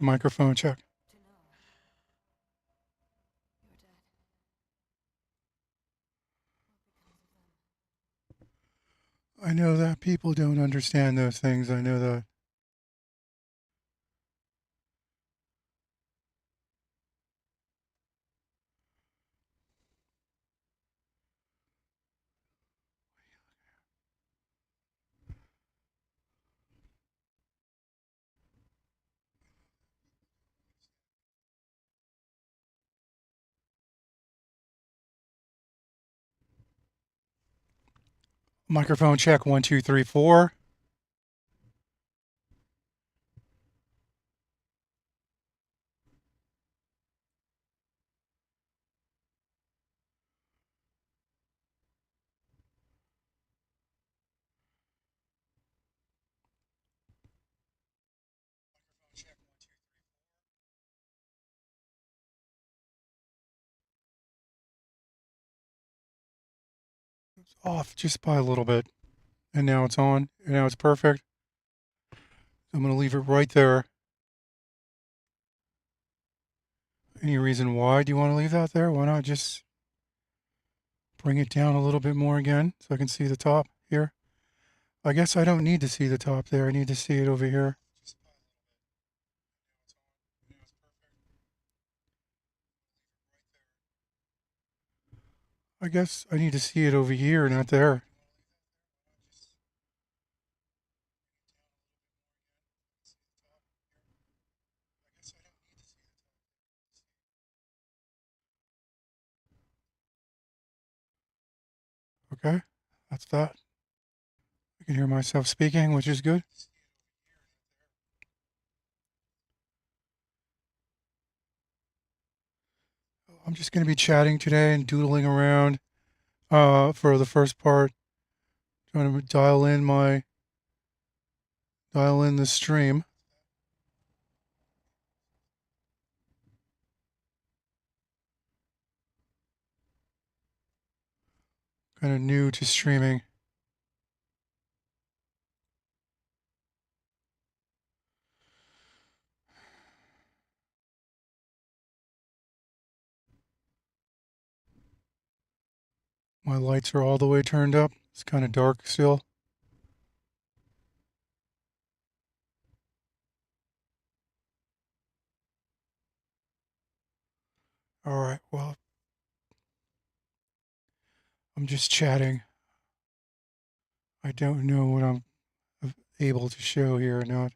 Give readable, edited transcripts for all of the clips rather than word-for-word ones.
Microphone check. To know you're dead. What becomes of them? I know that people don't understand those things. I know that. Microphone check. 1, 2, 3, 4. It's off just by a little bit. And now it's on. And now it's perfect. I'm going to leave it right there. Any reason why do you want to leave that there? Why not just bring it down a little bit more again so I can see the top here? I guess I don't need to see the top there. I need to see it over here. I guess I need to see it over here, not there. Okay, that's that. I can hear myself speaking, which is good. I'm just going to be chatting today and doodling around for the first part, trying to dial in the stream. Kind of new to streaming. My lights are all the way turned up. It's kind of dark still. All right, well, I'm just chatting. I don't know what I'm able to show here or not.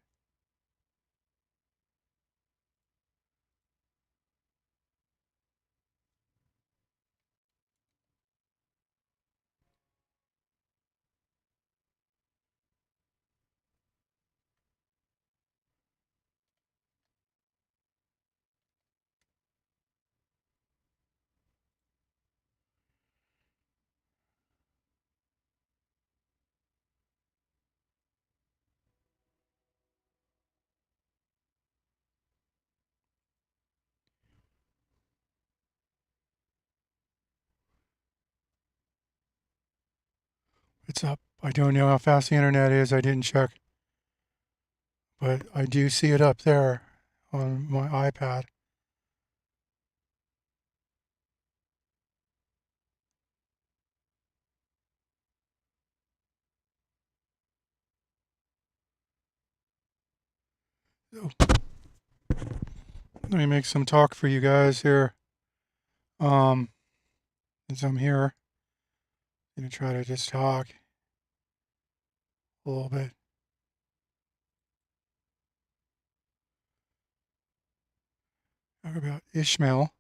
It's up. I don't know how fast the internet is. I didn't check, but I do see it up there on my iPad. So let me make some talk for you guys here. Since I'm here, I'm gonna try to just talk a little bit. Talk about Ishmael.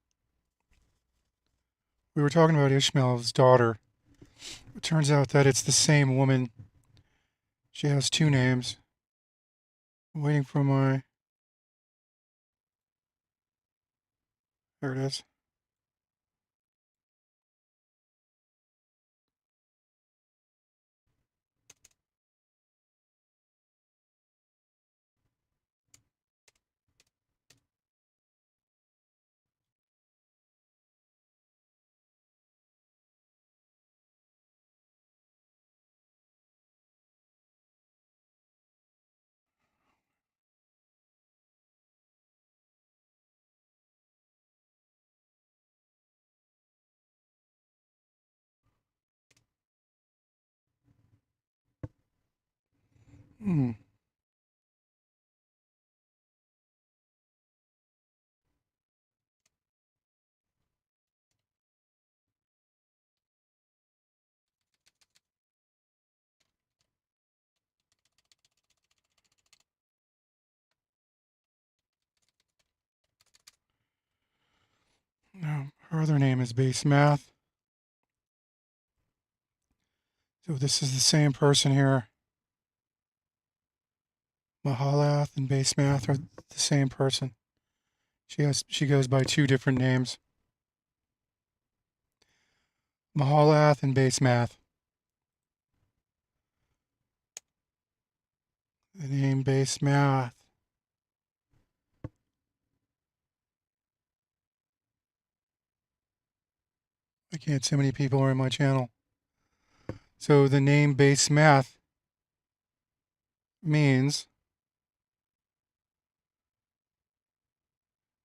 We were talking about Ishmael's daughter. It turns out that it's the same woman. She has two names. I'm waiting for my. There it is. Hmm. No, her other name is base math. So this is the same person here. Mahalath and base math are the same person. She goes by two different names. Mahalath and base math. The name base math. I can't see how many people are in my channel. So the name base math means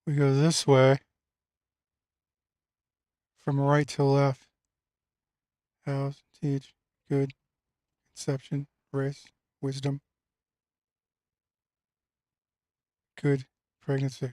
we go this way from right to left. House, teach, good, conception, race, wisdom, good, pregnancy.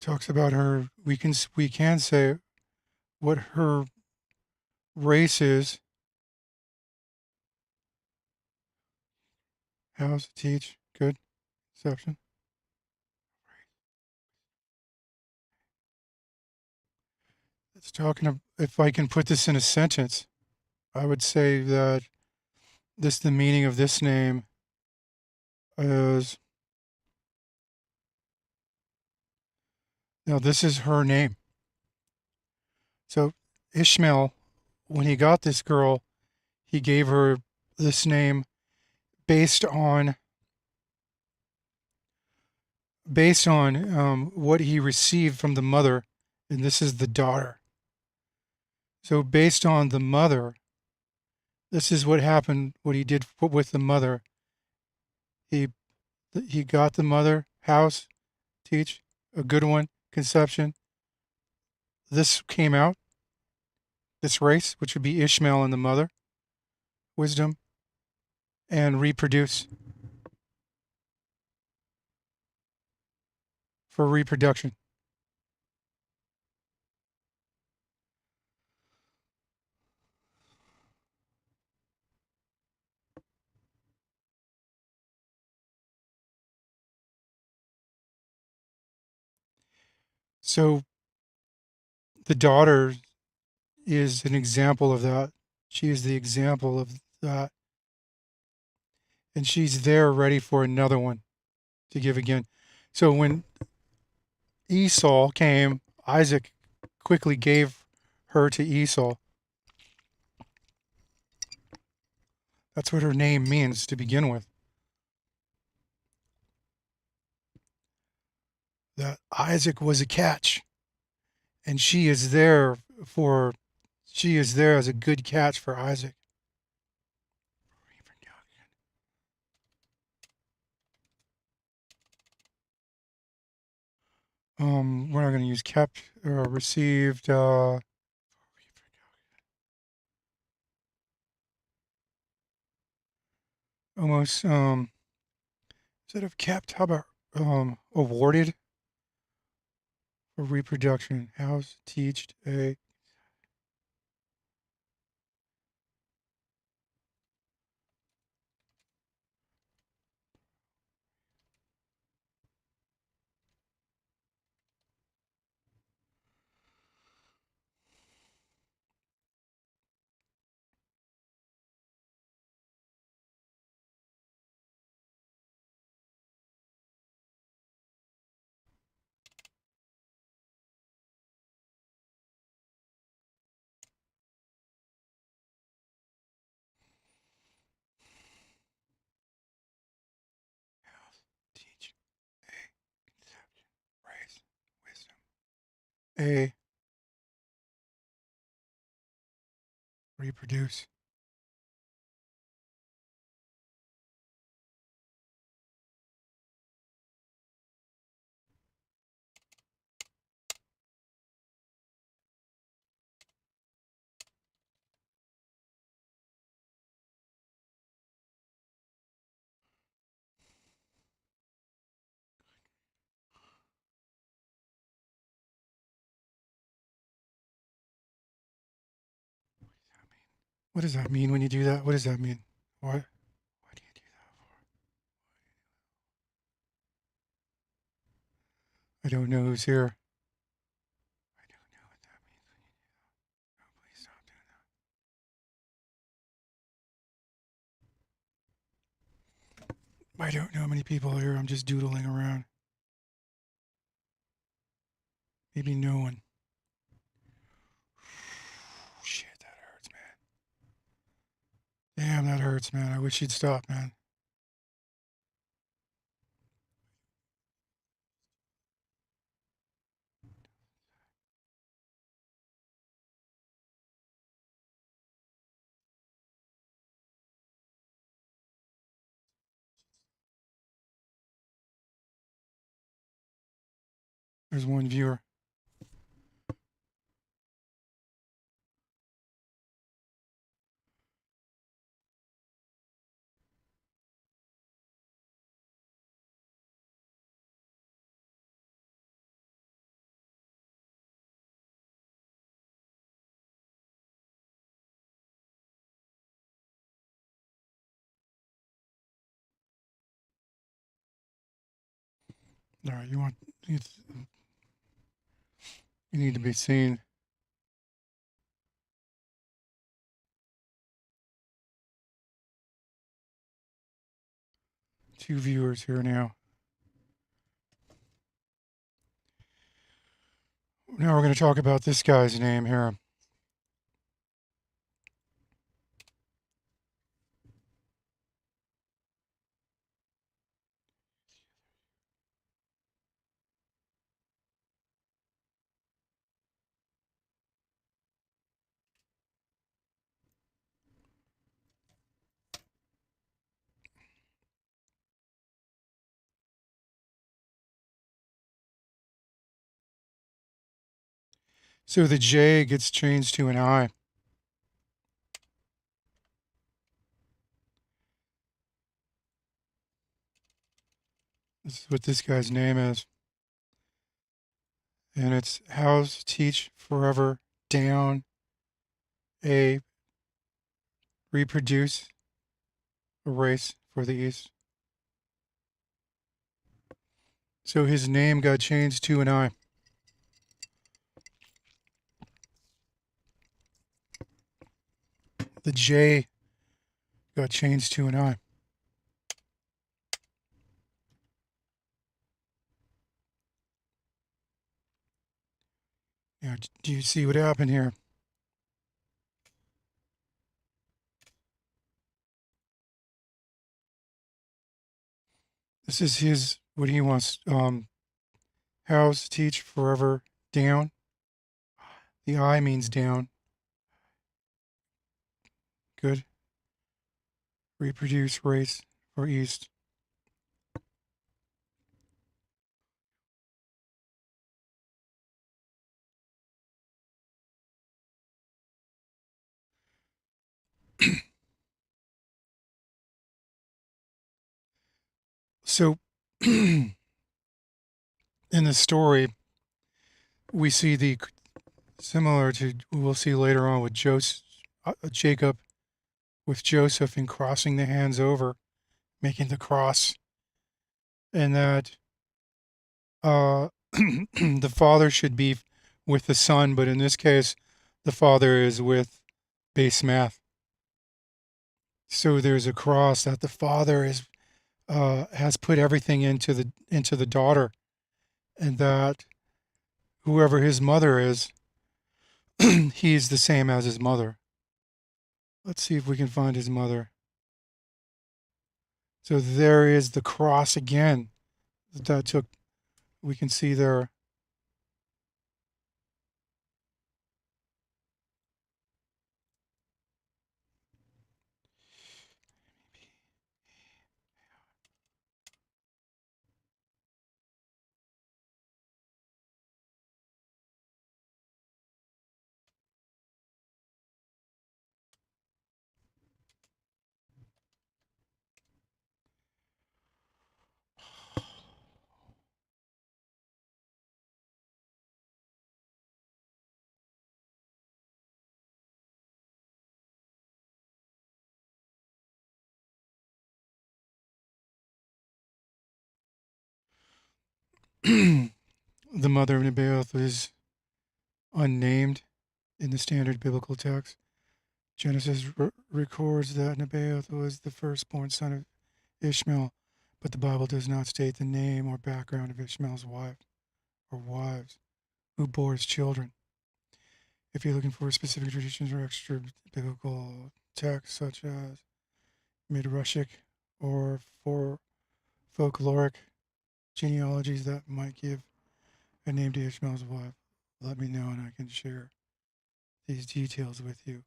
Talks about her. We can say what her race is. House, teach, good, conception. It's talking of, if I can put this in a sentence, I would say that the meaning of this name is, now this is her name. So Ishmael, when he got this girl, he gave her this name based on what he received from the mother, and this is the daughter. So based on the mother, this is what happened. What he did with the mother, he he got the mother house, teach, a good one, conception. This came out, this race, which would be Ishmael and the mother, wisdom, and reproduce for reproduction. So the daughter is an example of that. She is the example of that. And she's there ready for another one to give again. So when Esau came, Isaac quickly gave her to Esau. That's what her name means to begin with. That Isaac was a catch, and she is there as a good catch for Isaac. We're not going to use kept or received. Almost instead of kept, how about awarded for reproduction? House, teached, a. House, teach, a, conception, race, wisdom, a, reproduce. What does that mean when you do that? What does that mean? Why do you do that? I don't know who's here. I don't know what that means when you do that. Oh, please stop doing that. I don't know how many people are here. I'm just doodling around. Maybe no one. Shit, that hurts, man. Damn, that hurts, man. I wish you'd stop, man. There's one viewer. All right, you need to be seen. Two viewers here now. Now we're going to talk about this guy's name here. So the J gets changed to an I. This is what this guy's name is. And it's house, teach, forever, down, A, reproduce, erase for the East. So his name got changed to an I. The J got changed to an I. Now, do you see what happened here? This is his, what he wants. House, teach, forever, down. The I means down. Good. Reproduce, race, or East. So, in the story, we see the similar to we'll see later on with Jacob with Joseph in crossing the hands over, making the cross, and that the father should be with the son, but in this case, the father is with base math. So there's a cross that the father has put everything into the daughter, and that whoever his mother is, he's the same as his mother. Let's see if we can find his mother. So there is the cross again that took. We can see there. the mother of Nebaioth is unnamed in the standard biblical text. Genesis records that Nebaioth was the firstborn son of Ishmael, but the Bible does not state the name or background of Ishmael's wife or wives who bore his children. If you're looking for specific traditions or extra biblical texts such as midrashic or for folkloric genealogies that might give a name to Ishmael's wife, let me know and I can share these details with you.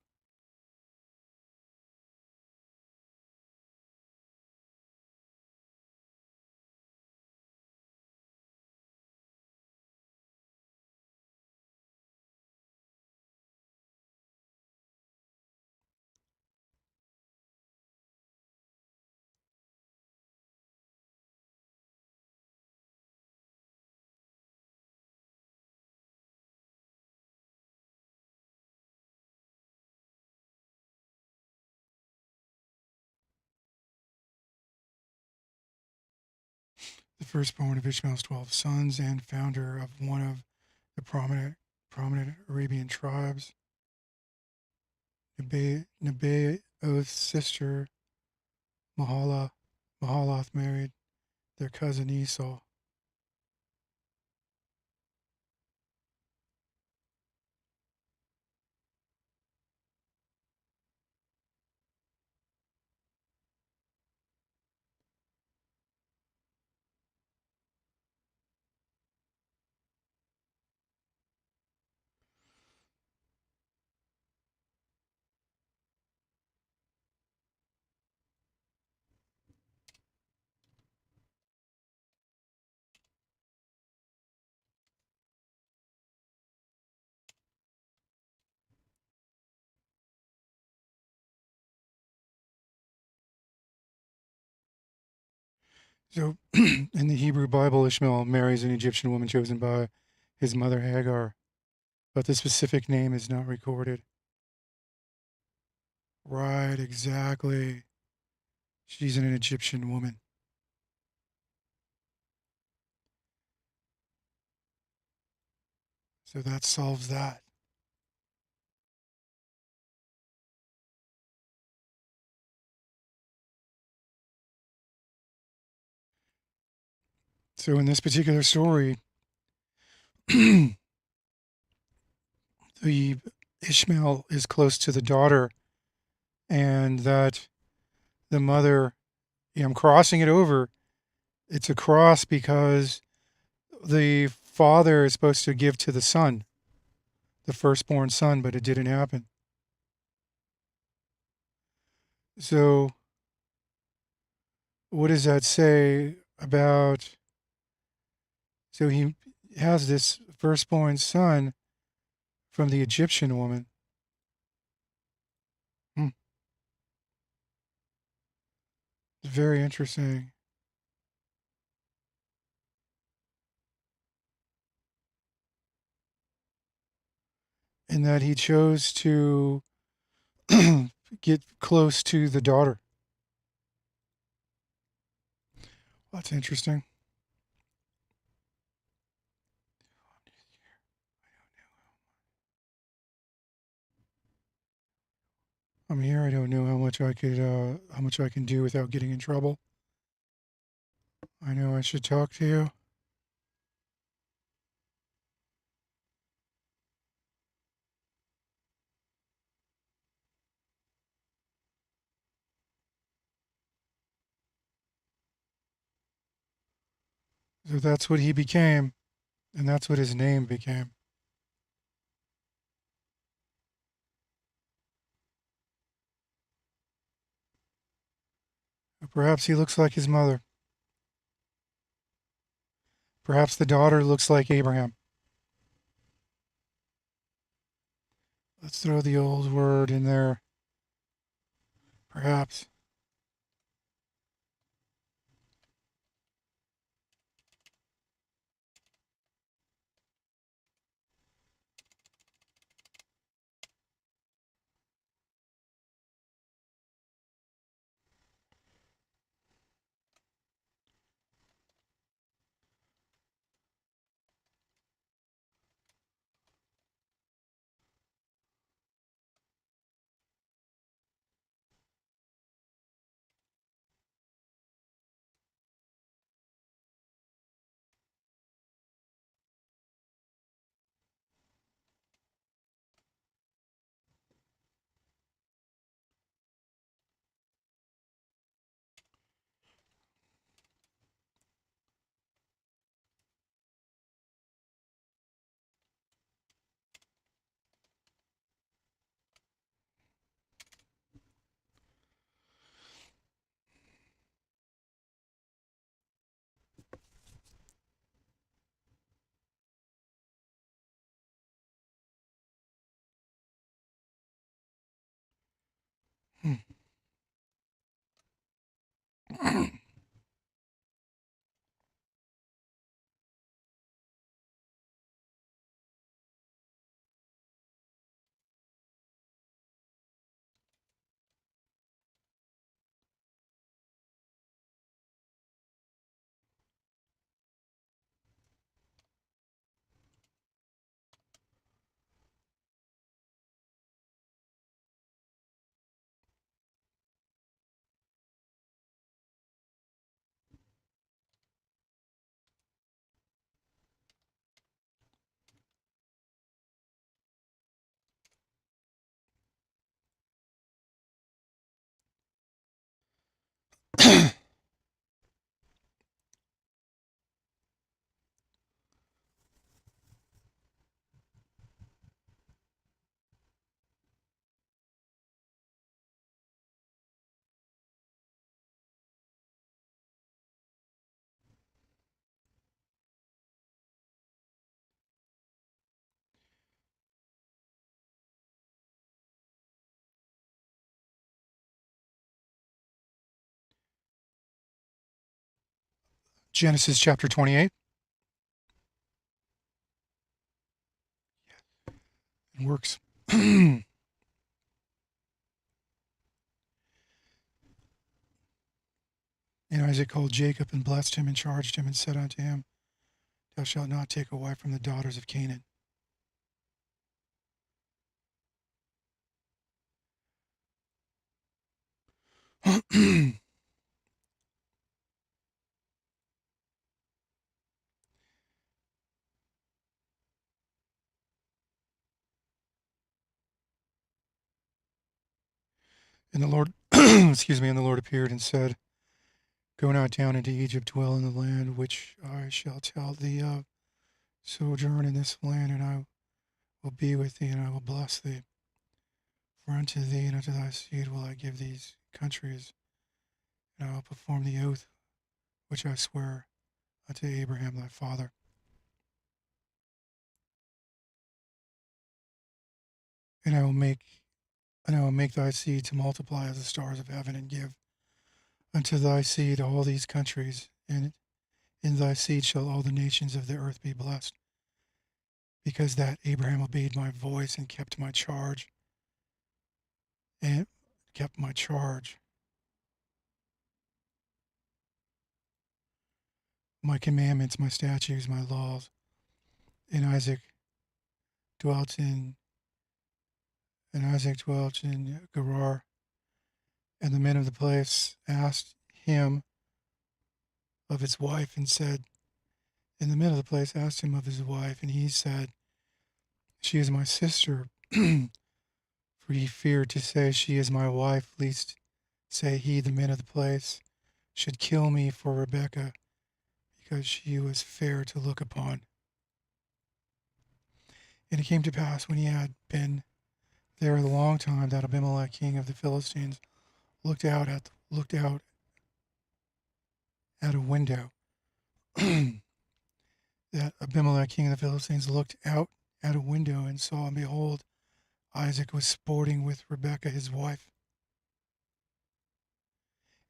The firstborn of Ishmael's 12 sons and founder of one of the prominent Arabian tribes. Nebaioth's sister Mahalath married their cousin Esau. So, in the Hebrew Bible, Ishmael marries an Egyptian woman chosen by his mother Hagar, but the specific name is not recorded. Right, exactly. She's an Egyptian woman. So that solves that. So, in this particular story, the Ishmael is close to the daughter, and that the mother, I'm crossing it over. It's a cross because the father is supposed to give to the son, the firstborn son, but it didn't happen. So, what does that say about? So, he has this firstborn son from the Egyptian woman. Hmm, very interesting. In that he chose to get close to the daughter. That's interesting. I'm here. I don't know how much I can do without getting in trouble. I know I should talk to you. So that's what he became, and that's what his name became. Perhaps he looks like his mother. Perhaps the daughter looks like Abraham. Let's throw the old word in there. Perhaps. Genesis chapter 28. It works. And Isaac called Jacob and blessed him and charged him and said unto him, Thou shalt not take a wife from the daughters of Canaan. And the Lord, excuse me, and the Lord appeared and said, Go not down into Egypt, dwell in the land which I shall tell thee of. Sojourn in this land, and I will be with thee, and I will bless thee. For unto thee and unto thy seed will I give these countries, and I will perform the oath which I swear unto Abraham thy father. And I will make thy seed to multiply as the stars of heaven, and give unto thy seed all these countries, and in thy seed shall all the nations of the earth be blessed, because that Abraham obeyed my voice and kept my charge, my commandments, my statutes, my laws. And Isaac dwelt in Gerar, and the men of the place asked him of his wife, and said, and the men of the place asked him of his wife, and he said, She is my sister. For he feared to say, She is my wife, lest, say he, the men of the place, should kill me for Rebekah, because she was fair to look upon. And it came to pass, when he had been there a long time, that Abimelech, king of the Philistines, looked out at a window. That Abimelech, king of the Philistines, looked out at a window and saw, and behold, Isaac was sporting with Rebekah his wife.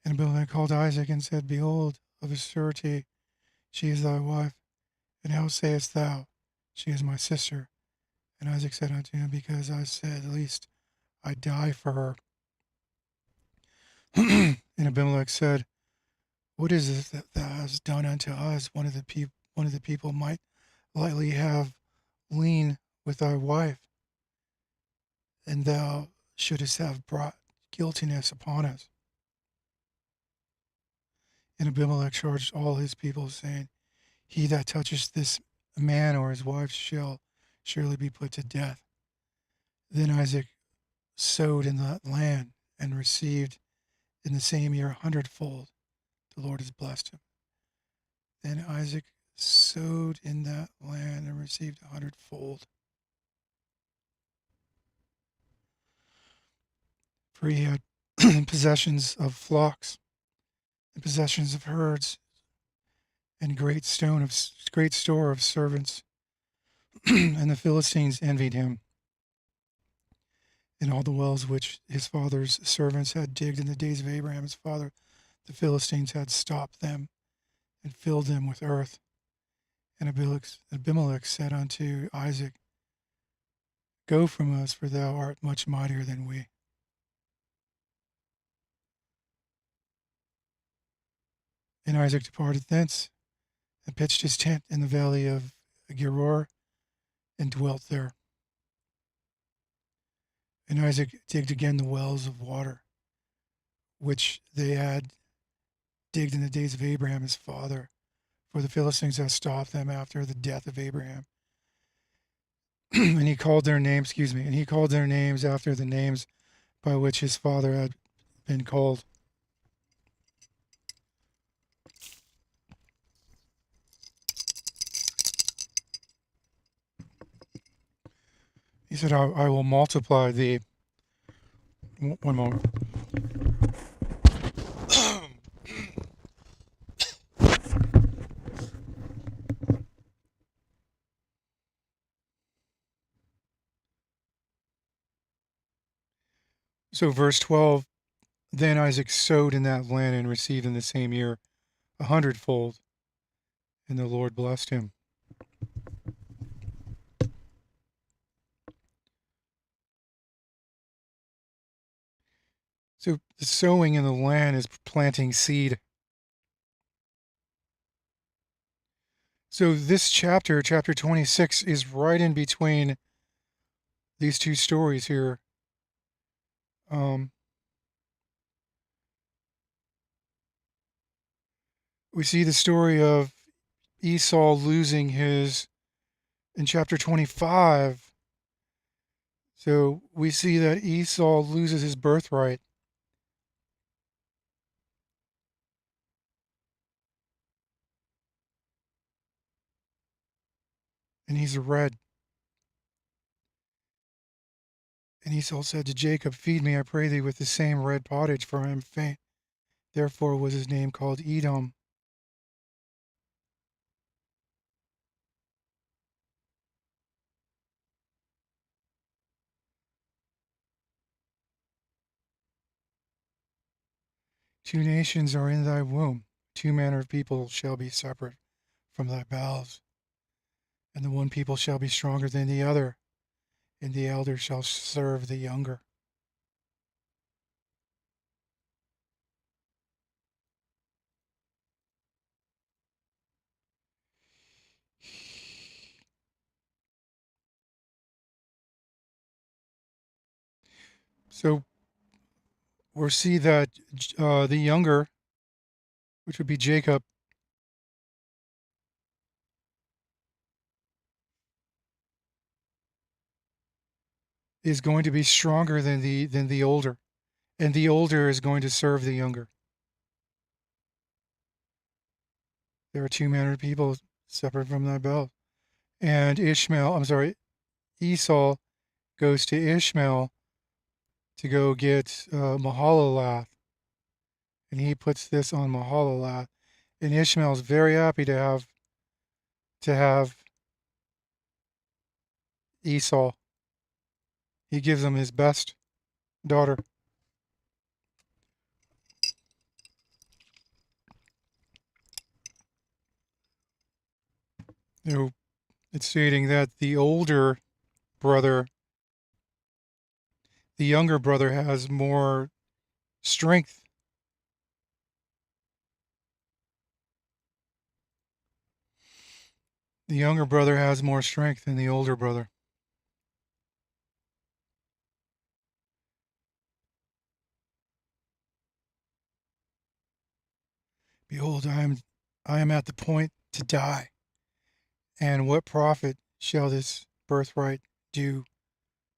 And Abimelech called Isaac and said, Behold, of a surety, she is thy wife. And how sayest thou, She is my sister? And Isaac said unto him, Because I said, Lest I die for her. And Abimelech said, What is it that thou hast done unto us? One of the people might lightly have leaned with thy wife, and thou shouldest have brought guiltiness upon us. And Abimelech charged all his people, saying, He that touches this man or his wife shall surely be put to death. Then Isaac sowed in that land and received in the same year 100-fold. The Lord has blessed him. Then Isaac sowed in that land and received 100-fold. For he had possessions of flocks and possessions of herds and great store of servants. And the Philistines envied him. in all the wells which his father's servants had digged in the days of Abraham his father, the Philistines had stopped them and filled them with earth. And Abimelech said unto Isaac, Go from us, for thou art much mightier than we. And Isaac departed thence, and pitched his tent in the valley of Gerar, and dwelt there. And Isaac digged again the wells of water, which they had digged in the days of Abraham his father, for the Philistines had stopped them after the death of Abraham. And he called their names, after the names by which his father had been called. He said, I will multiply thee. One moment. So, verse 12, then Isaac sowed in that land and received in the same year 100-fold, and the Lord blessed him. So, the sowing in the land is planting seed. So, this chapter, chapter 26, is right in between these two stories here. We see the story of Esau losing his, in chapter 25. So we see that Esau loses his birthright. And he's a red. And Esau said to Jacob, Feed me, I pray thee, with the same red pottage, for I am faint. Therefore was his name called Edom. Two nations are in thy womb, two manner of people shall be separate from thy bowels. And the one people shall be stronger than the other, and the elder shall serve the younger. So we'll see that the younger, which would be Jacob, is going to be stronger than the older, and the older is going to serve the younger. There are two manner of people separate from thy belt. And Esau goes to Ishmael to go get Mahalalath, and he puts this on Mahalalath, and Ishmael's very happy to have Esau. He gives him his best daughter. You know, it's stating that the younger brother has more strength. The younger brother has more strength than the older brother. Behold, I am at the point to die. And what profit shall this birthright do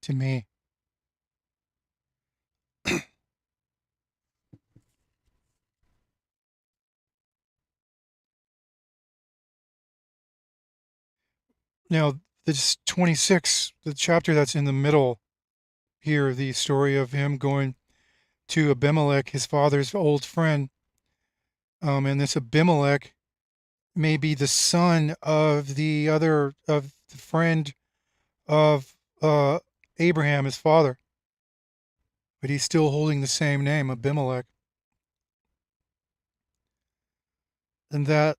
to me? Now, this 26, the chapter that's in the middle here, the story of him going to Abimelech, his father's old friend, and this Abimelech may be the son of the friend of Abraham, his father. but he's still holding the same name, Abimelech. And that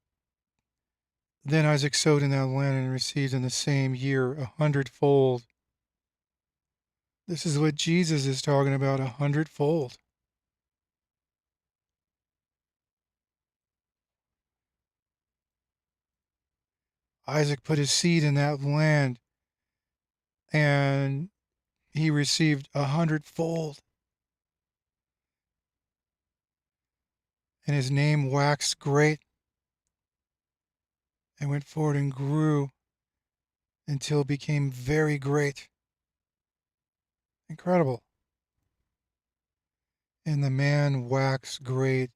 then Isaac sowed in that land and received in the same year 100-fold. This is what Jesus is talking about, 100-fold. Isaac put his seed in that land and he received 100-fold. And his name waxed great and went forward and grew until it became very great. Incredible. And the man waxed great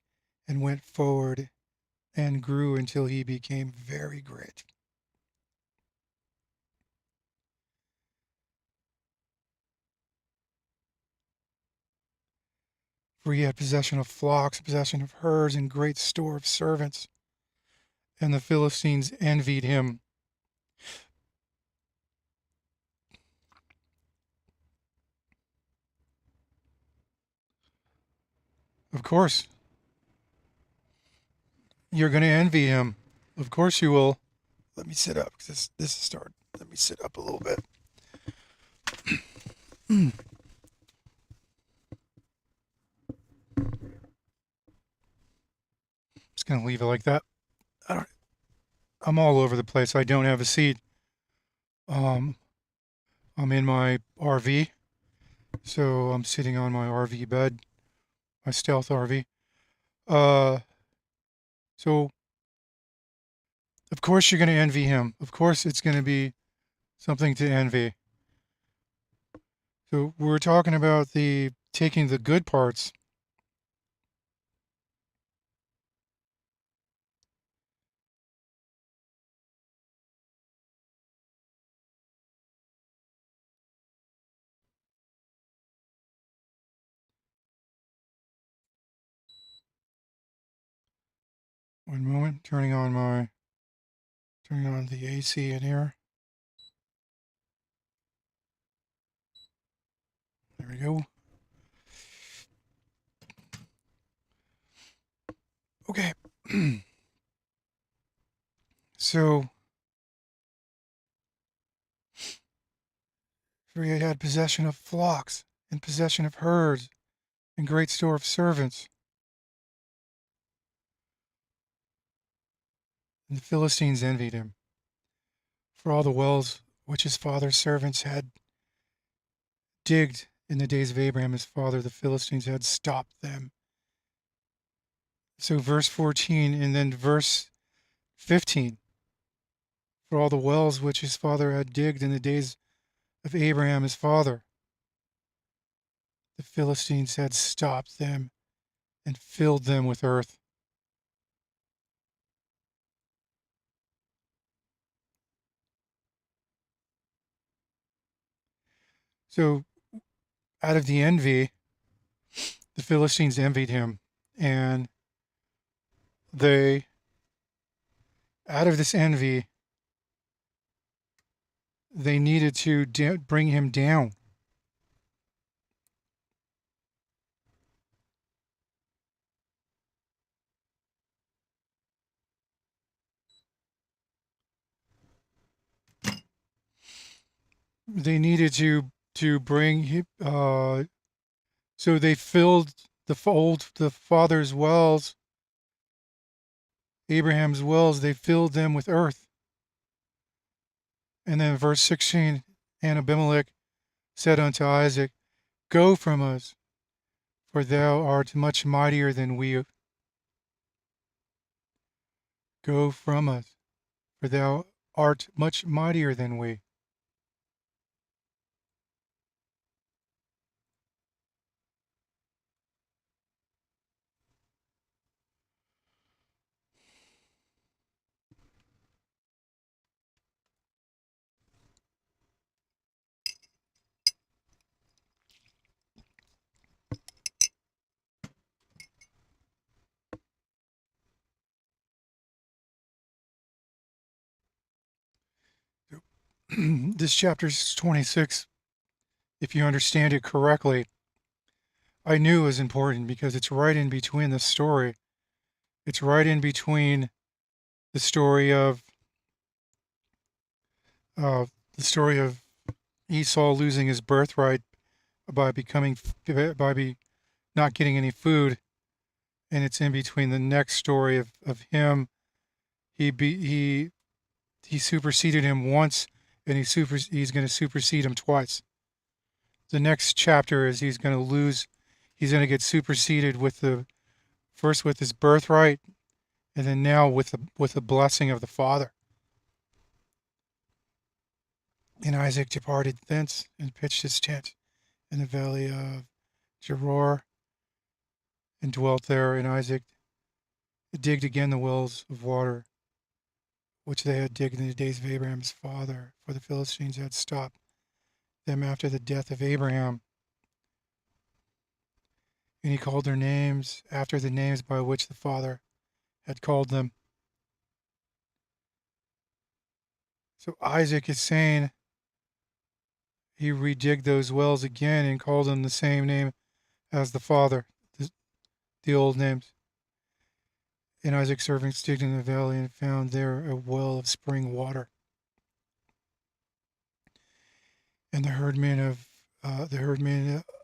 and went forward and grew until he became very great. For he had possession of flocks, possession of herds, and great store of servants. And the Philistines envied him. Of course, you're going to envy him. Of course you will. Let me sit up because this is starting. Let me sit up a little bit. Just going to leave it like that. I'm all over the place. I don't have a seat. I'm in my RV, so I'm sitting on my RV bed, my stealth RV. So of course you're going to envy him. Of course it's going to be something to envy. So we're talking about the taking the good parts. One moment, turning on the AC in here. There we go. Okay. So for he had possession of flocks and possession of herds and great store of servants. And the Philistines envied him for all the wells which his father's servants had digged in the days of Abraham his father. The Philistines had stopped them. So verse 14 and then verse 15. For all the wells which his father had digged in the days of Abraham his father, the Philistines had stopped them and filled them with earth. So out of the envy, the Philistines envied him, and they, out of this envy, they needed to bring him down. They needed to bring him. So they filled the father's wells, Abraham's wells. They filled them with earth. And then verse 16, and Abimelech said unto Isaac, Go from us, for thou art much mightier than we. Go from us, for thou art much mightier than we. This chapter is 26, if you understand it correctly, I knew was important because it's right in between the story. It's right in between the story of uh, the story of Esau losing his birthright by not getting any food, and it's in between the next story of him. He superseded him once, and he's going to supersede him twice. The next chapter is he's going to lose. He's going to get superseded with first with his birthright, and then now with the blessing of the Father. And Isaac departed thence and pitched his tent in the valley of Gerar and dwelt there. And Isaac digged again the wells of water which they had digged in the days of Abraham's father, for the Philistines had stopped them after the death of Abraham. And he called their names after the names by which the father had called them. So Isaac is saying he redigged those wells again and called them the same name as the father, the old names. And Isaac's servants digged in the valley and found there a well of spring water. And the herdmen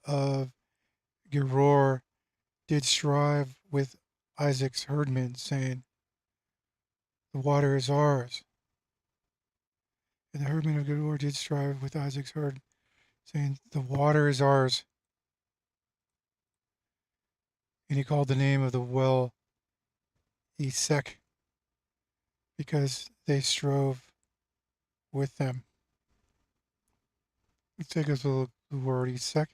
of Gerar did strive with Isaac's herdmen, saying, "The water is ours." And the herdmen of Gerar did strive with Isaac's herd, saying, "The water is ours." And he called the name of the well Esek, because they strove with them. Let's take us a look at the word Esek.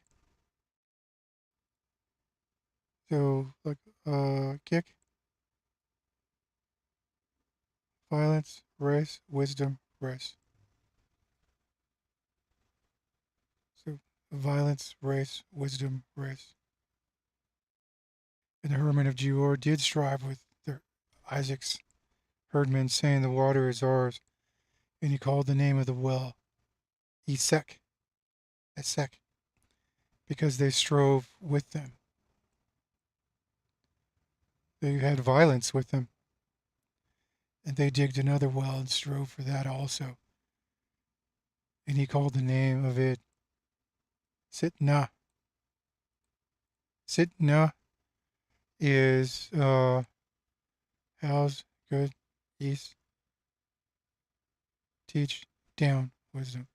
So, like, kick, violence, race, wisdom, race. So, violence, race, wisdom, race. And the herdmen of Gerar did strive with their Isaac's herdmen, saying, "The water is ours." And he called the name of the well Esek, Esek, because they strove with them. They had violence with them. And they digged another well and strove for that also. And he called the name of it Sitnah. Sitnah is house, good, east, teach, down, wisdom.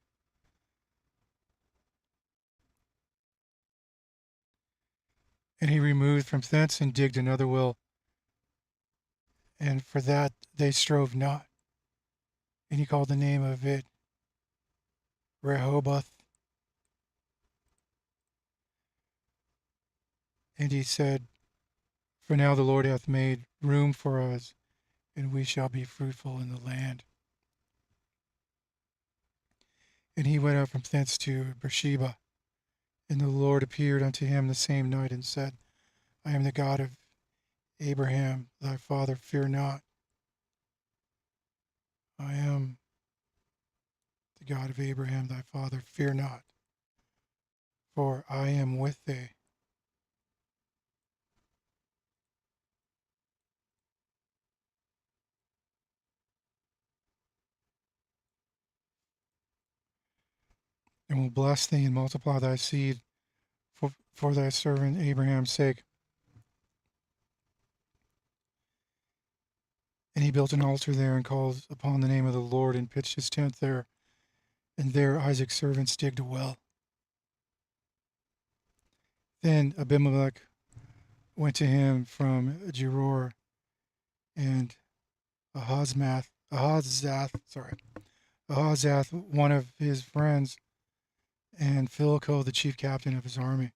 And he removed from thence and digged another well. And for that they strove not. And he called the name of it Rehoboth. And he said, "For now the Lord hath made room for us, and we shall be fruitful in the land." And he went up from thence to Beersheba. And the Lord appeared unto him the same night and said, "I am the God of Abraham thy father, fear not. I am the God of Abraham thy father, fear not, for I am with thee." And will bless thee and multiply thy seed for thy servant Abraham's sake. And he built an altar there and called upon the name of the Lord and pitched his tent there. And there Isaac's servants digged a well. Then Abimelech went to him from Gerar, and Ahazzath, one of his friends, and Philco, the chief captain of his army.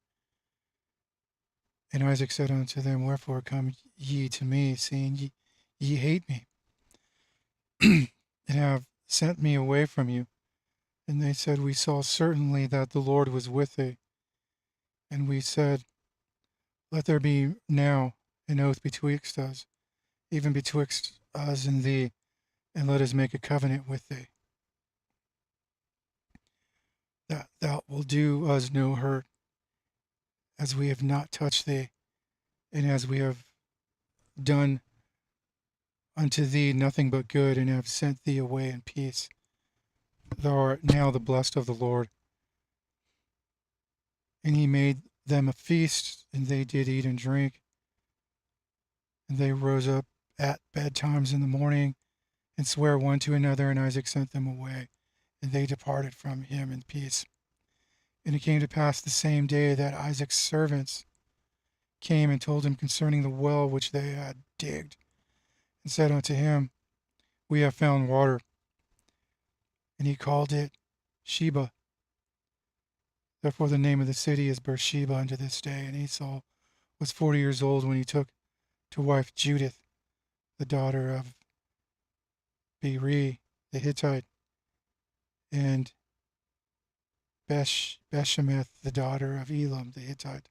And Isaac said unto them, "Wherefore come ye to me, seeing ye hate me, and have sent me away from you?" And they said, "We saw certainly that the Lord was with thee." And we said, "Let there be now an oath betwixt us, even betwixt us and thee, and let us make a covenant with thee, that thou wilt do us no hurt, as we have not touched thee, and as we have done unto thee nothing but good, and have sent thee away in peace. Thou art now the blessed of the Lord. And he made them a feast, and they did eat and drink. And they rose up at bedtimes in the morning, and sware one to another, and Isaac sent them away, and they departed from him in peace. And it came to pass the same day that Isaac's servants came and told him concerning the well which they had digged, and said unto him, We have found water. And he called it Sheba. Therefore the name of the city is Beersheba unto this day. And Esau was 40 years old when he took to wife Judith, the daughter of Beeri the Hittite, and Beshemeth, the daughter of Elam the Hittite.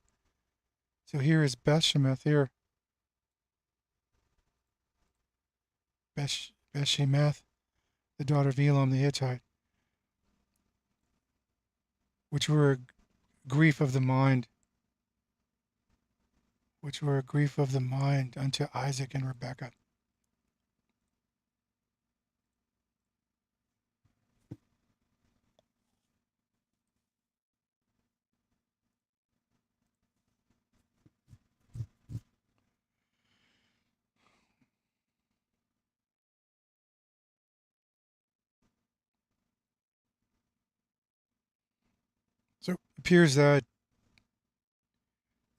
So here is Beshemeth here. Beshemeth, the daughter of Elam the Hittite, which were a grief of the mind, unto Isaac and Rebekah. So it appears that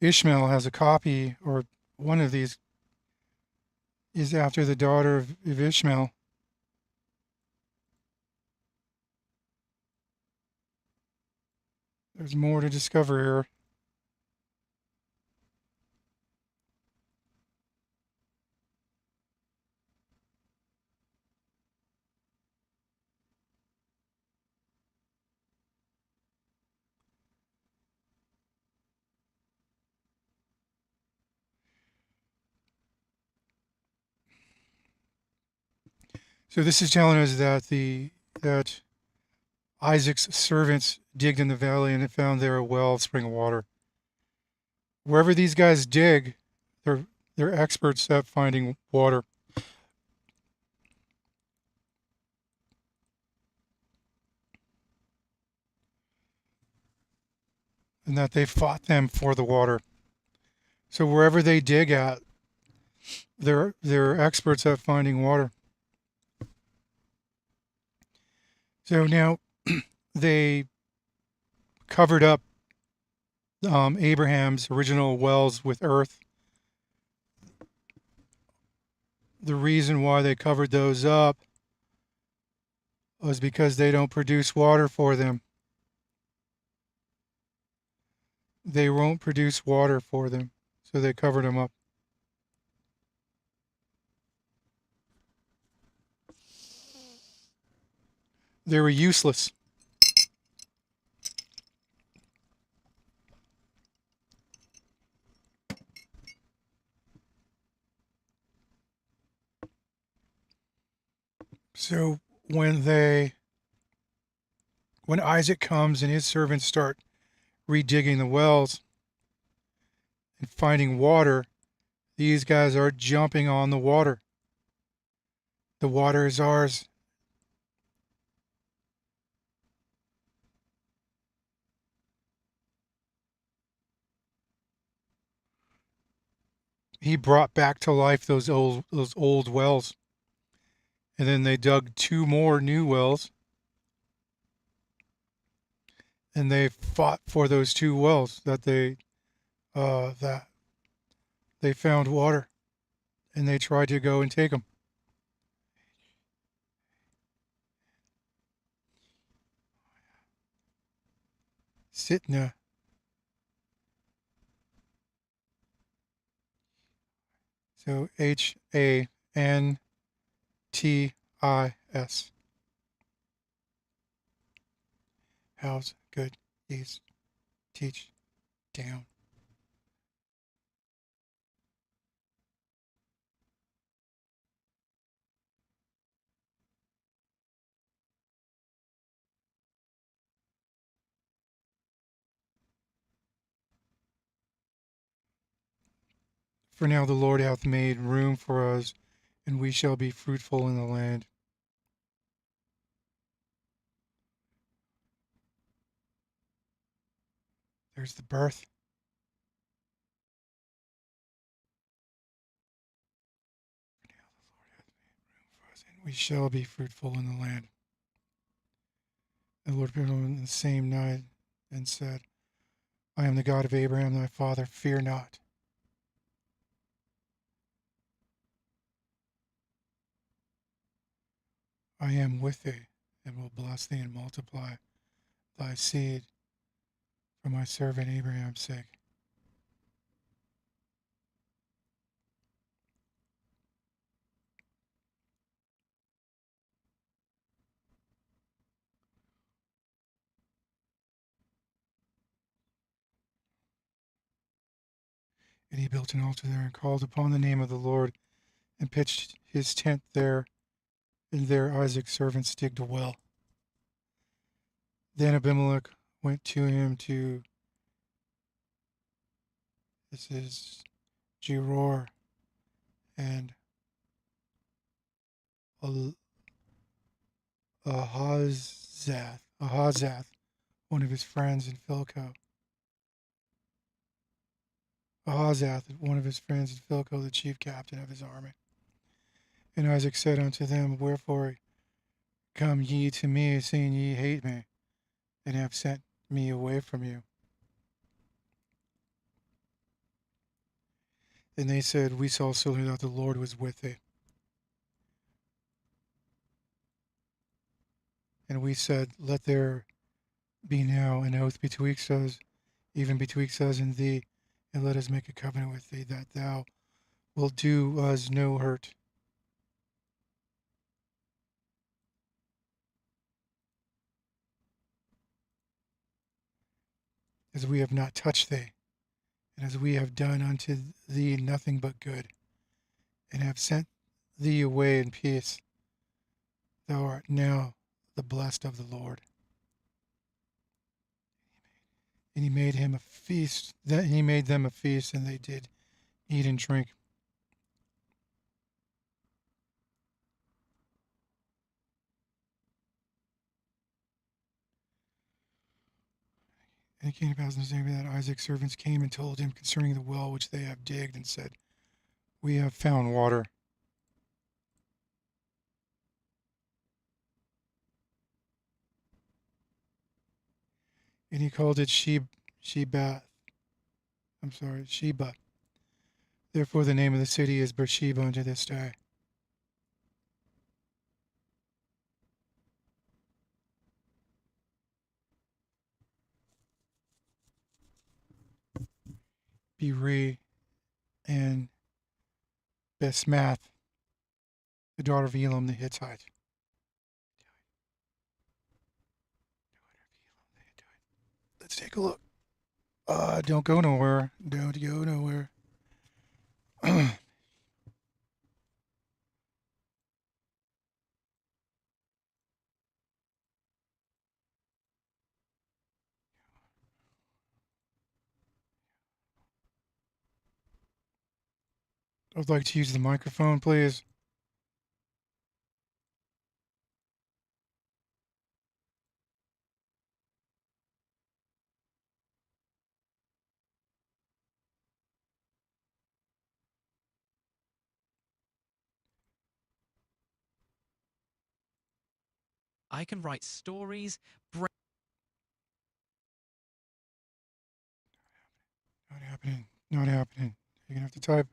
Ishmael has a copy, or one of these is after the daughter of Ishmael. There's more to discover here. So this is telling us that Isaac's servants digged in the valley and found there a well of spring of water. Wherever these guys dig, they're experts at finding water. And that they fought them for the water. So wherever they dig at, they're experts at finding water. So now they covered up Abraham's original wells with earth. The reason why they covered those up was because they don't produce water for them. They won't produce water for them, so they covered them up. They were useless. So when Isaac comes and his servants start redigging the wells and finding water, these guys are jumping on the water. The water is ours. He brought back to life those old wells. And then they dug two more new wells. And they fought for those two wells that they found water, and they tried to go and take them. Sitna. So Hantis. How's good is teach down. For now the Lord hath made room for us, and we shall be fruitful in the land. There's the birth. For now the Lord hath made room for us, and we shall be fruitful in the land. And the Lord appeared unto him in the same night and said, I am the God of Abraham thy father, fear not. I am with thee, and will bless thee and multiply thy seed for my servant Abraham's sake. And he built an altar there and called upon the name of the Lord and pitched his tent there, and there Isaac's servants digged a well. Then Abimelech went to him to, this is Geror, and Ahazath, one of his friends in Philco. Ahazath, one of his friends in Philco, the chief captain of his army. And Isaac said unto them, Wherefore come ye to me, seeing ye hate me, and have sent me away from you? And they said, We saw certainly that the Lord was with thee. And we said, Let there be now an oath betwixt us, even betwixt us and thee, and let us make a covenant with thee, that thou wilt do us no hurt. As we have not touched thee, and as we have done unto thee nothing but good, and have sent thee away in peace, thou art now the blessed of the Lord. And he made him a feast, that he made them a feast, and they did eat and drink. And it came to pass in the same day that Isaac's servants came and told him concerning the well which they have digged, and said, We have found water. And he called it Sheba. Sheba. Therefore the name of the city is Beersheba unto this day. Beri and Besmath, the daughter of Elam the Hittite. Let's take a look. Don't go nowhere. Don't go nowhere. I'd like to use the microphone, please. I can write stories. Not happening. Not happening. You're gonna have to type.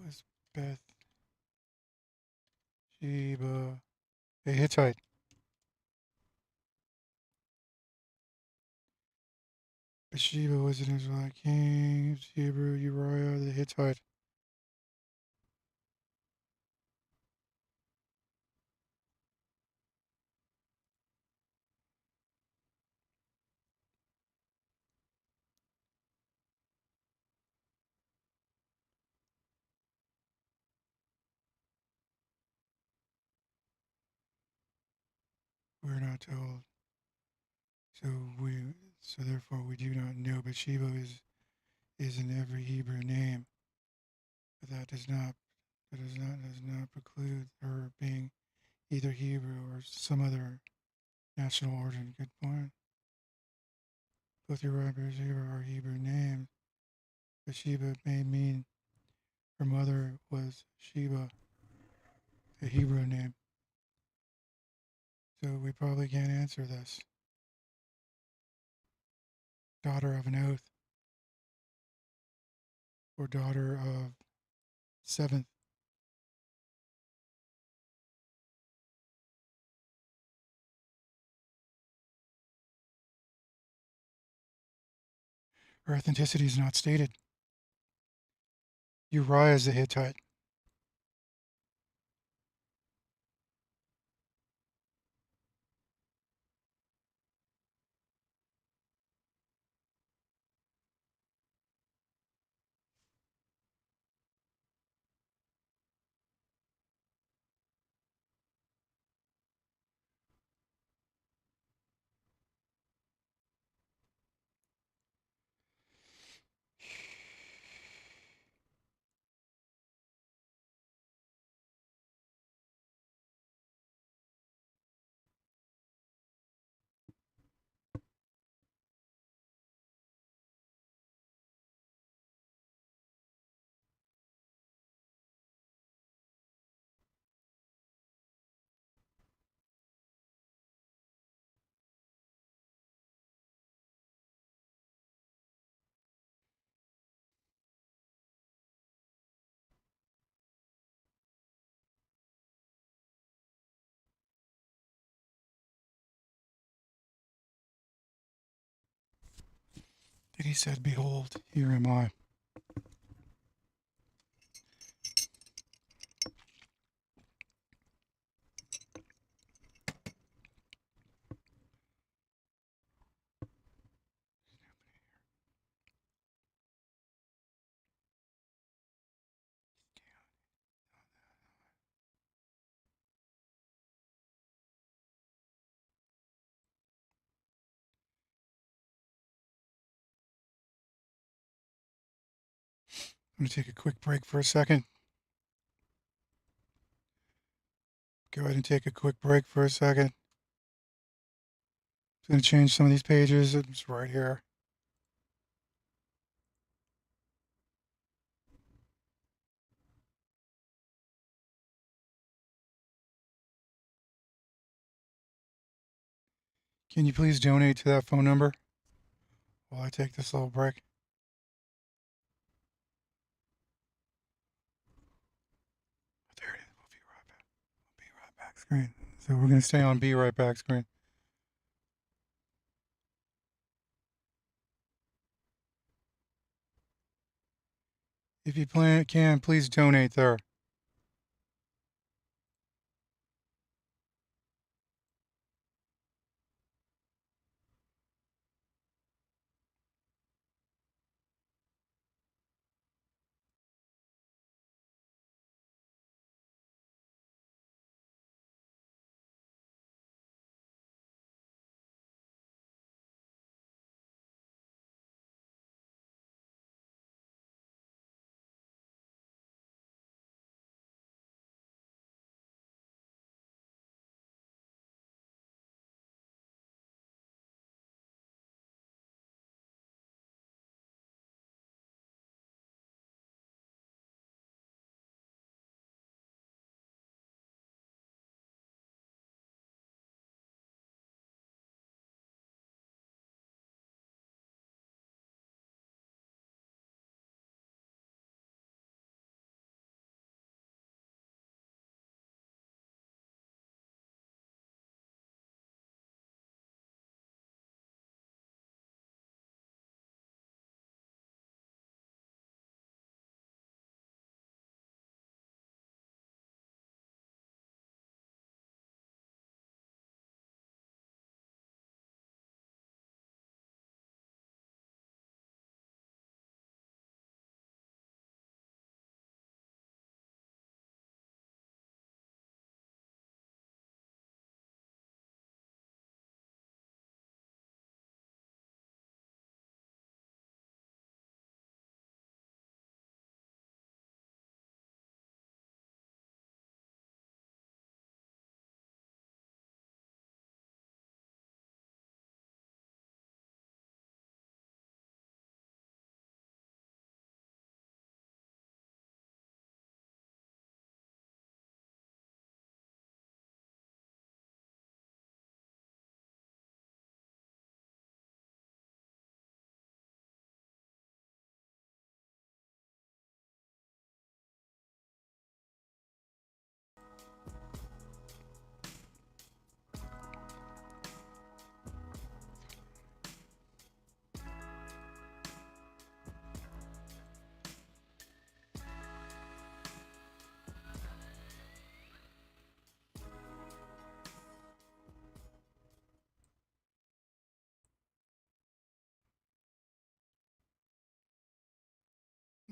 Was Beth Sheba a Hittite? Bathsheba was an Israelite king. Hebrew Uriah the Hittite. we're not told. So therefore we do not know. But Sheba is in every Hebrew name. But that does not preclude her being either Hebrew or some other national origin. Good point. Both Uriah and Bathsheba are Hebrew names. Bathsheba may mean her mother was Sheba, a Hebrew name. So we probably can't answer this. Daughter of an oath, or daughter of seventh. Her ethnicity is not stated. Uriah is a Hittite. Then he said, Behold, here am I. I'm going to take a quick break for a second. Go ahead and take a quick break for a second. I'm going to change some of these pages. It's right here. Can you please donate to that phone number while I take this little break? There it is. We'll be right back. Be right back screen. So we're going to stay on be right back screen. If you can, please donate there.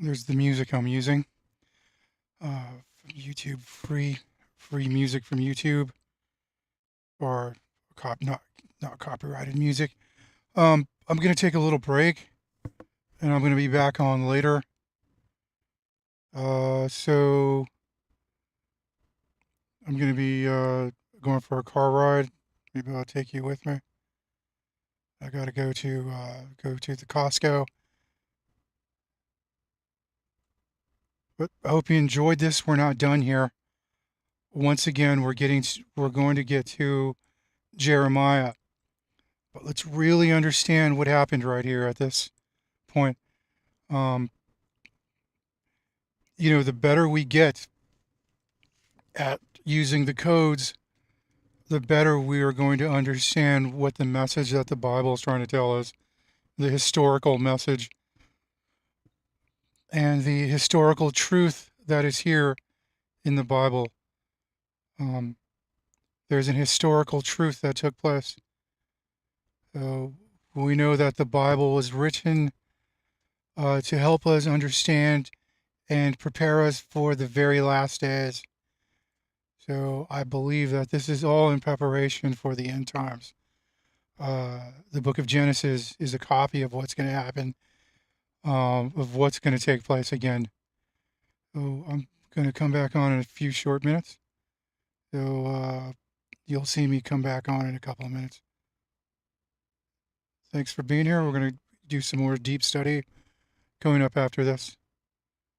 There's the music I'm using. From YouTube, free music from YouTube, or not copyrighted music. I'm gonna take a little break, and I'm gonna be back on later. So I'm gonna be going for a car ride. Maybe I'll take you with me. I gotta go to the Costco. But I hope you enjoyed this. We're not done here. Once again, we're going to get to Jeremiah. But let's really understand what happened right here at this point. Um, the better we get at using the codes, the better we are going to understand what the message that the Bible is trying to tell us, the historical message, and the historical truth that is here in the Bible. There's an historical truth that took place. So we know that the Bible was written to help us understand and prepare us for the very last days. So I believe that this is all in preparation for the end times. The book of Genesis is a copy of what's going to happen, of what's going to take place again. So I'm going to come back on in a few short minutes. So you'll see me come back on in a couple of minutes. Thanks for being here. We're going to do some more deep study coming up after this.